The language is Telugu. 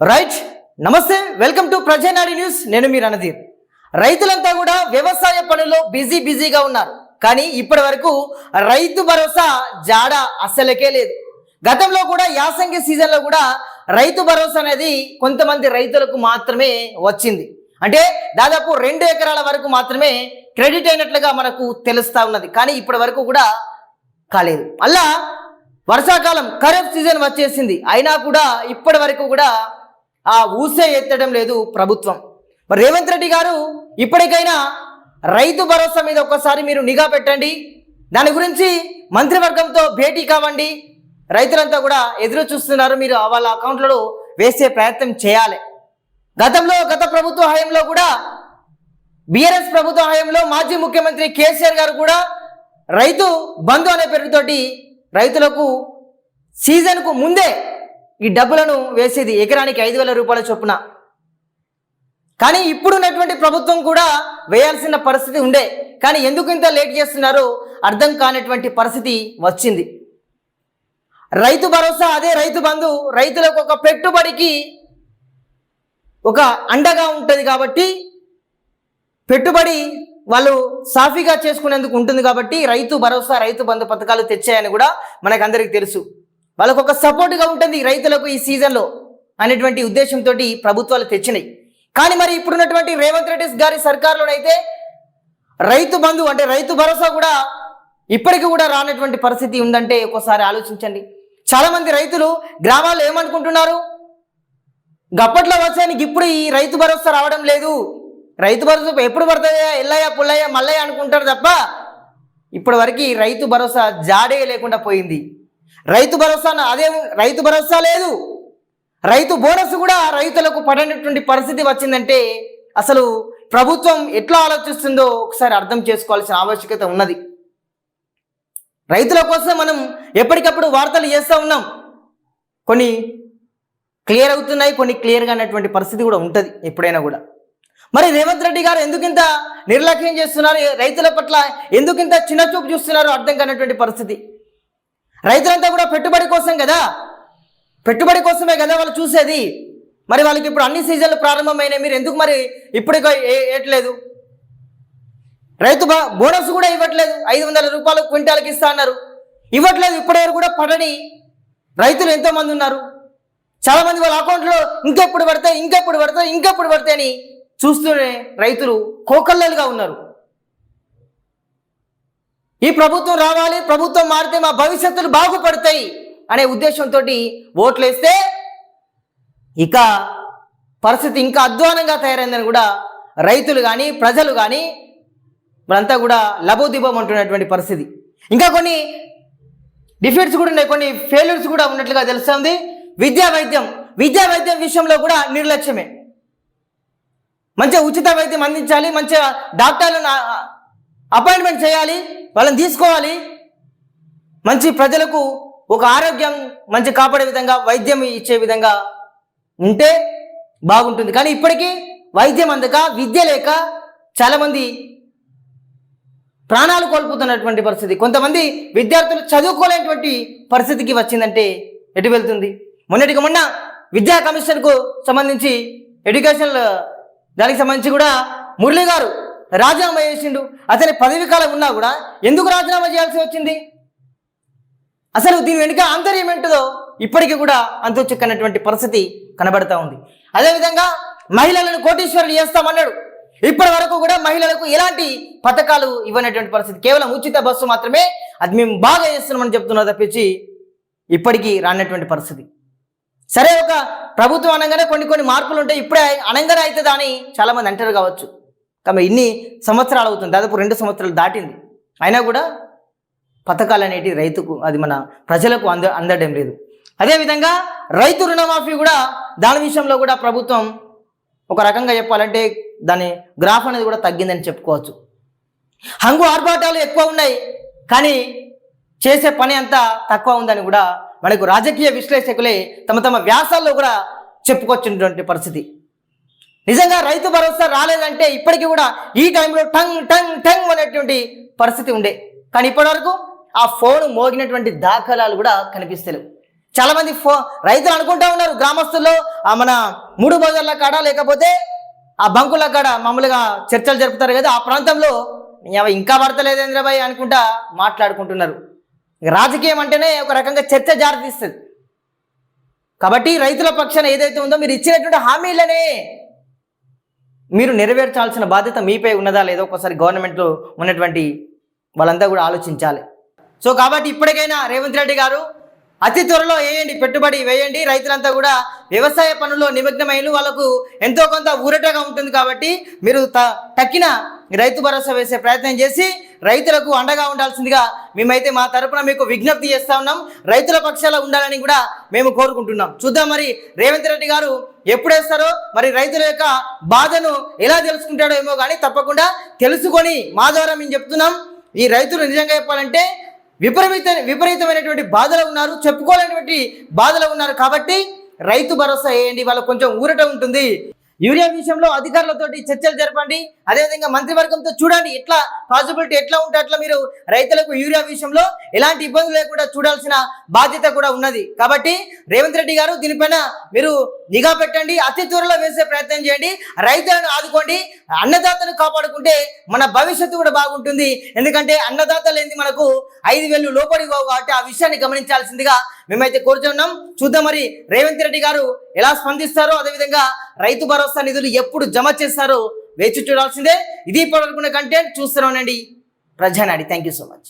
రైట్. నమస్తే, వెల్కమ్ టు ప్రజానాడి న్యూస్. నేను మీ రణధీర్. రైతులంతా కూడా వ్యవసాయ పనుల్లో బిజీగా ఉన్నారు. కానీ ఇప్పటి వరకు రైతు భరోసా జాడ అస్సలకే లేదు. గతంలో కూడా యాసంగి సీజన్లో కూడా రైతు భరోసా అనేది కొంతమంది రైతులకు మాత్రమే వచ్చింది. అంటే దాదాపు 2 ఎకరాల వరకు మాత్రమే క్రెడిట్ అయినట్లుగా మనకు తెలుస్తా ఉన్నది. కానీ ఇప్పటి వరకు కూడా కాలేదు. అలా వర్షాకాలం ఖరీఫ్ సీజన్ వచ్చేసింది. అయినా కూడా ఇప్పటి వరకు కూడా ఆ ఊసే ఎత్తడం లేదు ప్రభుత్వం. మరి రేవంత్ రెడ్డి గారు ఇప్పటికైనా రైతు భరోసా మీద ఒక్కసారి మీరు నిఘా పెట్టండి. దాని గురించి మంత్రివర్గంతో భేటీ కావండి. రైతులంతా కూడా ఎదురు చూస్తున్నారు. మీరు వాళ్ళ అకౌంట్లలో వేసే ప్రయత్నం చేయాలి. గత ప్రభుత్వ హయాంలో కూడా బీఆర్ఎస్ ప్రభుత్వ హయాంలో మాజీ ముఖ్యమంత్రి కేసీఆర్ గారు కూడా రైతు బంధు అనే పేరుతోటి రైతులకు సీజన్కు ముందే ఈ డబ్బులను వేసేది, ఎకరానికి 5,000 రూపాయల చొప్పున. కానీ ఇప్పుడున్నటువంటి ప్రభుత్వం కూడా వేయాల్సిన పరిస్థితి ఉండే. కానీ ఎందుకు ఇంత లేట్ చేస్తున్నారో అర్థం కానటువంటి పరిస్థితి వచ్చింది. రైతు భరోసా, అదే రైతు బంధు రైతులకు ఒక పెట్టుబడికి ఒక అండగా ఉంటుంది కాబట్టి, పెట్టుబడి వాళ్ళు సాఫీగా చేసుకునేందుకు ఉంటుంది కాబట్టి రైతు భరోసా, రైతు బంధు పథకాలు తెచ్చాయని కూడా మనకందరికీ తెలుసు. వాళ్ళకు ఒక సపోర్ట్గా ఉంటుంది రైతులకు ఈ సీజన్లో అనేటువంటి ఉద్దేశంతో ప్రభుత్వాలు తెచ్చినాయి. కానీ మరి ఇప్పుడున్నటువంటి రేవంత్ రెడ్డి గారి సర్కారులోనైతే రైతు బంధు అంటే రైతు భరోసా కూడా ఇప్పటికీ కూడా రానటువంటి పరిస్థితి ఉందంటే ఒకసారి ఆలోచించండి. చాలామంది రైతులు గ్రామాల్లో ఏమనుకుంటున్నారు, గప్పట్లో వచ్చానికి ఇప్పుడు ఈ రైతు భరోసా రావడం లేదు, రైతు భరోసా ఎప్పుడు పడుతుందా, ఎల్లయ్య పుల్లయ్య మల్లయ్య అనుకుంటారు తప్ప ఇప్పటి వరకు రైతు భరోసా జాడే లేకుండా పోయింది. రైతు భరోసా లేదు. రైతు బోనస్ కూడా రైతులకు పడనటువంటి పరిస్థితి వచ్చిందంటే అసలు ప్రభుత్వం ఎట్లా ఆలోచిస్తుందో ఒకసారి అర్థం చేసుకోవాల్సిన ఆవశ్యకత ఉన్నది. రైతుల కోసం మనం ఎప్పటికప్పుడు వార్తలు చేస్తూ ఉన్నాం. కొన్ని క్లియర్ అవుతున్నాయి, కొన్ని క్లియర్గా అన్నటువంటి పరిస్థితి కూడా ఉంటుంది ఎప్పుడైనా కూడా. మరి రేవంత్ రెడ్డి గారు ఎందుకింత నిర్లక్ష్యం చేస్తున్నారు, రైతుల పట్ల ఎందుకింత చిన్నచూపు చూస్తున్నారో అర్థం కానటువంటి పరిస్థితి. రైతులంతా కూడా పెట్టుబడి కోసమే కదా వాళ్ళు చూసేది. మరి వాళ్ళకి ఇప్పుడు అన్ని సీజన్లు ప్రారంభమైనాయి, మీరు ఎందుకు మరి ఇప్పటికీ వేయట్లేదు? రైతు బోనస్ కూడా ఇవ్వట్లేదు, 500 రూపాయలు క్వింటాల్కి ఇస్తా అన్నారు, ఇవ్వట్లేదు. ఇప్పటివరకు కూడా పడని రైతులు ఎంతోమంది ఉన్నారు. చాలామంది వాళ్ళ అకౌంట్లో ఇంకెప్పుడు పడతాయి అని చూస్తూనే రైతులు కోకల్లలుగా ఉన్నారు. ఈ ప్రభుత్వం రావాలి, ప్రభుత్వం మారితే మా భవిష్యత్తులు బాగుపడతాయి అనే ఉద్దేశంతో ఓట్లు వేస్తే ఇక పరిస్థితి ఇంకా అధ్వానంగా తయారైందని కూడా రైతులు కానీ ప్రజలు కానీ వాళ్ళంతా కూడా లబోదిబం అంటున్నటువంటి పరిస్థితి. ఇంకా కొన్ని డిఫీట్స్ కూడా ఉన్నాయి, కొన్ని ఫెయిల్యూర్స్ కూడా ఉన్నట్లుగా తెలుస్తుంది. విద్యా వైద్యం విషయంలో కూడా నిర్లక్ష్యమే. మంచిగా ఉచిత వైద్యం అందించాలి, మంచిగా డాక్టర్లను అపాయింట్మెంట్ చేయాలి, వాళ్ళని తీసుకోవాలి, మంచి ప్రజలకు ఒక ఆరోగ్యం మంచి కాపాడే విధంగా వైద్యం ఇచ్చే విధంగా ఉంటే బాగుంటుంది. కానీ ఇప్పటికీ వైద్యం అందక, విద్య లేక చాలామంది ప్రాణాలు కోల్పోతున్నటువంటి పరిస్థితి. కొంతమంది విద్యార్థులు చదువుకోలేనటువంటి పరిస్థితికి వచ్చిందంటే ఎటు వెళ్తుంది? మొన్న విద్యా కమిషన్కు సంబంధించి ఎడ్యుకేషన్ దానికి సంబంధించి కూడా మురళి గారు రాజీనామా చేసిండు. అతని పదవి కాలం ఉన్నా కూడా ఎందుకు రాజీనామా చేయాల్సి వచ్చింది? అసలు దీని వెనుక ఆంతర్యం ఏంటిదో ఇప్పటికీ కూడా అంతు చిక్కనటువంటి పరిస్థితి కనబడతా ఉంది. అదేవిధంగా మహిళలను కోటీశ్వరులు చేస్తామన్నాడు. ఇప్పటి వరకు కూడా మహిళలకు ఎలాంటి పథకాలు ఇవ్వనటువంటి పరిస్థితి. కేవలం ఉచిత బస్సు మాత్రమే, అది మేము బాగా చేస్తున్నామని చెప్తున్నారు తప్పించి ఇప్పటికీ రానటువంటి పరిస్థితి. సరే, ఒక ప్రభుత్వం అనగానే కొన్ని మార్పులు ఉంటాయి, ఇప్పుడే అనగానే అవుతుందా అని చాలామంది అంటారు కావచ్చు. కానీ ఇన్ని సంవత్సరాలు అవుతుంది, దాదాపు 2 సంవత్సరాలు దాటింది. అయినా కూడా పథకాలు అనేటి రైతుకు, అది మన ప్రజలకు అందడం లేదు. అదేవిధంగా రైతు రుణమాఫీ కూడా, దాని విషయంలో కూడా ప్రభుత్వం ఒక రకంగా చెప్పాలంటే దాని గ్రాఫ్ అనేది కూడా తగ్గిందని చెప్పుకోవచ్చు. హంగు ఆర్భాటాలు ఎక్కువ ఉన్నాయి, కానీ చేసే పని అంతా తక్కువ ఉందని కూడా మనకు రాజకీయ విశ్లేషకులే తమ వ్యాసాల్లో కూడా చెప్పుకొచ్చినటువంటి పరిస్థితి. నిజంగా రైతు భరోసా రాలేదంటే ఇప్పటికీ కూడా ఈ టైంలో టంగ్ అనేటువంటి పరిస్థితి ఉండే. కానీ ఇప్పటి వరకు ఆ ఫోన్ మోగినటువంటి దాఖలాలు కూడా కనిపిస్తలేవు. చాలా మంది రైతులు అనుకుంటా ఉన్నారు, గ్రామస్తుల్లో మన మూడు బజార్ల కాడ లేకపోతే ఆ బంకుల కాడ మామూలుగా చర్చలు జరుపుతారు కదా, ఆ ప్రాంతంలో ఇంకా పడతలేదేంద్ర భాయ్ అనుకుంటా మాట్లాడుకుంటున్నారు. రాజకీయం అంటేనే ఒక రకంగా చర్చ జారితీస్తుంది. కాబట్టి రైతుల పక్షాన ఏదైతే ఉందో మీరు ఇచ్చినటువంటి హామీలనే మీరు నెరవేర్చాల్సిన బాధ్యత మీపై ఉన్నదా లేదో ఒకసారి గవర్నమెంట్లో ఉన్నటువంటి వాళ్ళంతా కూడా ఆలోచించాలి. సో కాబట్టి ఇప్పటికైనా రేవంత్ రెడ్డి గారు అతి త్వరలో పెట్టుబడి వేయండి. రైతులంతా కూడా వ్యవసాయ పనుల్లో నిమగ్నమైన వాళ్ళకు ఎంతో కొంత ఊరటగా ఉంటుంది. కాబట్టి మీరు తక్కిన రైతు భరోసా వేసే ప్రయత్నం చేసి రైతులకు అండగా ఉండాల్సిందిగా మేమైతే మా తరపున మీకు విజ్ఞప్తి చేస్తా ఉన్నాం. రైతుల పక్షాల ఉండాలని కూడా మేము కోరుకుంటున్నాం. చూద్దాం మరి రేవంత్ రెడ్డి గారు ఎప్పుడు వేస్తారో, మరి రైతుల యొక్క బాధను ఎలా తెలుసుకుంటాడో ఏమో కానీ తప్పకుండా తెలుసుకొని మా ద్వారా మేము చెప్తున్నాం, ఈ రైతులు నిజంగా చెప్పాలంటే విపరీతమైనటువంటి బాధలు ఉన్నారు, చెప్పుకోలేనటువంటి బాధలు ఉన్నారు. కాబట్టి రైతు భరోసా వేయండి, వాళ్ళకు కొంచెం ఊరట ఉంటుంది. యూరియా విషయంలో అధికారులతోటి చర్చలు జరపండి. అదేవిధంగా మంత్రివర్గంతో చూడండి ఎట్లా పాసిబిలిటీ ఎట్లా ఉంటే అట్లా మీరు రైతులకు యూరియా విషయంలో ఎలాంటి ఇబ్బందులు లేకుండా చూడాల్సిన బాధ్యత కూడా ఉన్నది. కాబట్టి రేవంత్ రెడ్డి గారు దీనిపైన మీరు నిఘా పెట్టండి, అతి త్వరలో వేసే ప్రయత్నం చేయండి, రైతులను ఆదుకోండి. అన్నదాతను కాపాడుకుంటే మన భవిష్యత్తు కూడా బాగుంటుంది. ఎందుకంటే అన్నదాతలు ఏంది మనకు 5,000 లోపడి పోవు. కాబట్టి ఆ విషయాన్ని గమనించాల్సిందిగా మేమైతే కోరుతున్నాం. చూద్దాం మరి రేవంత్ రెడ్డి గారు ఎలా స్పందిస్తారో, అదేవిధంగా రైతు భరోసా నిధులు ఎప్పుడు జమ చేస్తారో వేచి చూడాల్సిందే. ఇది ఇప్పటివరకున్న కంటెంట్ చూస్తూనే ఉండండి Prajanadi. Thank you so much.